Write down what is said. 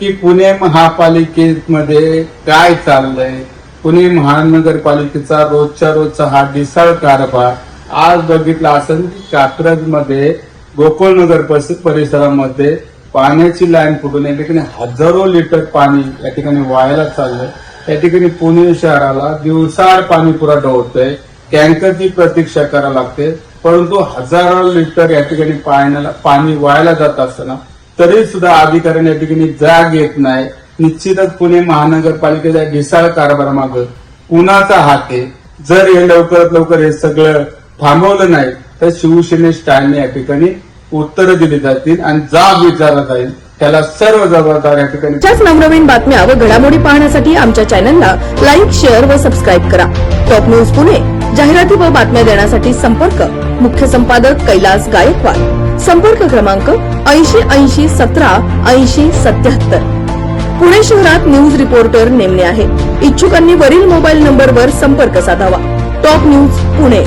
की पुणे महापालिकेमध्ये काय चाललंय, पुणे महानगरपालिकेचा रोजच्या रोजचा हा ढिसाळ कारभार आज बघितला असेल की कात्रजमध्ये गोकुळनगर परिसरामध्ये पाण्याची लाईन फुटून या ठिकाणी हजारो लिटर पाणी या ठिकाणी वायाला चाललंय। या ठिकाणी पुणे शहराला दिवसाआड पाणी पुरवठा होतोय, टँकरची प्रतीक्षा करावी लागते, परंतु हजारो लिटर या ठिकाणी पाणी वायाला जात असताना तरी सुद्धा अधिकाऱ्यांनी या ठिकाणी जाग येत नाही। निश्चितच पुणे महानगरपालिकेच्या ढिसाळ कारभारामागे कुणाचा हात आहे? जर हे लवकरात लवकर हे सगळं थांबवलं नाही तर शिवसेने स्टँडने या ठिकाणी उत्तरं दिली जातील आणि जाब विचारला जाईल, त्याला सर्व जबाबदार या ठिकाणी। त्याच नवनवीन बातम्या व घडामोडी पाहण्यासाठी आमच्या चॅनलला लाईक, शेअर व सबस्क्राईब करा। टॉप न्यूज पुणे जाहिराती व बातम्या देण्यासाठी संपर्क मुख्य संपादक कैलास गायकवाड, संपर्क क्रमांक 8080 17 80 77। पुणे शहरात न्यूज रिपोर्टर नेमणे आहे। इच्छुकांनी वरील मोबाईल नंबरवर संपर्क साधावा। Top news Pune.